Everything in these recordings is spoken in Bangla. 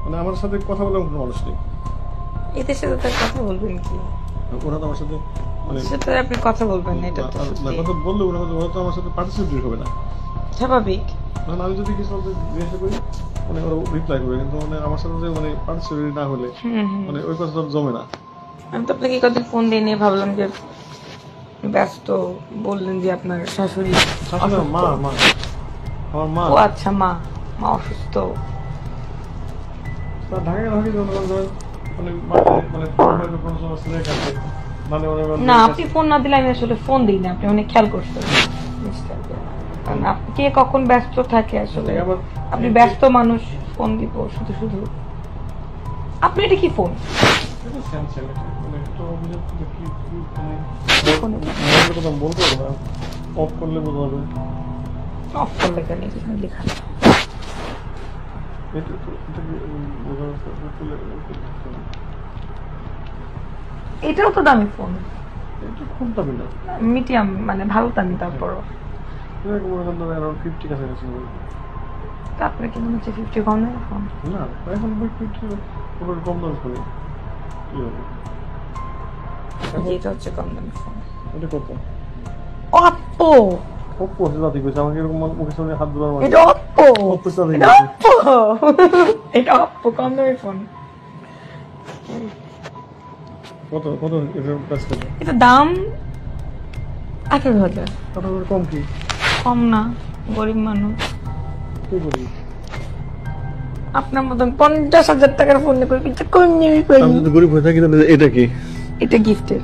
মানে আমার সাথে কথা বলার কোনো মানুষ নেই। এদের সাথে তার কথা বলবেন কি? ওরা তো আমার সাথে মানে সাথে আপনি কথা বলবেন না, এটা তো সত্যি কথা বললে ওরা তো আমার সাথে পার্টিসিপেট হবে না। স্বাভাবিক। মানে আমি যদি কিছু জিজ্ঞাসা করি মানে ওরা রিপ্লাই করবে, কিন্তু মানে আমার সাথে যে মানে পার্টিসিপেট না হলে মানে ওই কথাটা জমে না। আমি তো আপনাকে কদিন ফোন দিয়ে নিয়ে ভাবলাম যে ব্যস্ত, বললেন যে আপনার শাশুড়ি মা মা আমার মা। ও আচ্ছা, মা অসুস্থ। ঢাকায় মানে মানে কোনো সমস্যা নেই কাছে মানে না, আপনি ফোন না দিলে আমি আসলে ফোন দিই না, আপনি অনেক খেয়াল করছেন। কারণ কে কখন ব্যস্ত থাকে আসলে, আপনি ব্যস্ত মানুষ, ফোন দিব শুধু শুধু। আপনি এটা কি ফোন? বলবো না, অফ করলে বোঝা যাবে। অফ করলে কেন লেখা? এটাও তো দামি ফোন। এটা খুব দামি না, মিডিয়াম মানে ভালো দামি, তারপরও তারপরে কি মনে হচ্ছে 50 কম দামি ফোন? না এখন 50 কম দামি ফোন কি হবে? এটা হচ্ছে কম দামি ফোন। এটা কত? Oppo। Oppo দাদি কইছে আমাকে এরকম মুখে সামনে হাত ধরার মানে। এটা Oppo। Oppo দাদি এটা Oppo। এটা Oppo কম দামি ফোন। কত কত এর প্রাইস কত? এটা দাম 18,000। কত কম কি? কম না, গরিব মানুষ। কি করি? আপনার মতন 50,000 টাকার ফোন করে কিছু কোন নেই কই। আমি যদি গরিব হয়ে থাকি তাহলে এটা কি? এটা গিফটের।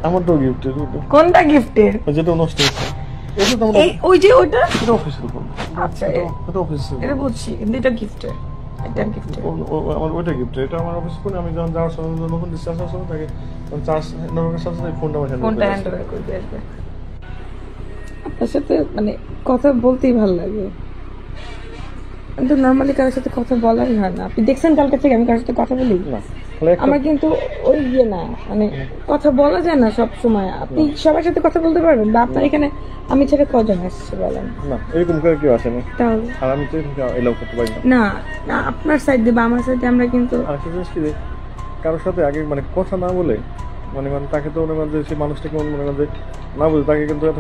আমার তো গিফটের। কোনটা গিফটের? যেটা নষ্ট হয়েছে এটা তো ওই যে ওটা এটা অফিসিয়াল ফোন। আচ্ছা, এটা অফিসিয়াল। এটা বুঝছি, কিন্তু এটা গিফটের। এটা গিফটের। আমার ওইটা গিফট, এটা আমার অফিস ফোন। আমি যখন যাওয়ার সময় নতুন ডিসচার্জ আসার সময় তাকে চার্জ নেওয়ার সাথে সাথে ফোনটা আমার ফোনটা হ্যান্ড ওভার করে দিয়ে আসবে। আপনার সাথে মানে কথা বলতেই ভালো লাগে, কিন্তু নর্মালি কারোর সাথে কথা বলাই হয় না। আপনি দেখছেন কালকে থেকে আমি কারোর সাথে কথা বলি? আমার কিন্তু ওই ইয়ে না, মানে কথা বলা যায় না সব সময়। আপনি সবার সাথে কথা বলতে পারবেন? বা আপনার এখানে আমি ছেড়ে কজন আসছে বলেন? না এরকম করে কেউ আসেনি, তাহলে আর আমি তো এলাও করতে পারি না। না আপনার সাইডে বা আমার সাইডে আমরা কিন্তু আর একটা জিনিস কি যে কারোর সাথে আগে মানে কথা না বলে মানে তাকে তো মনে করেন যে সেই মানুষটাকে মনে করেন যে না বলে তাকে কিন্তু এত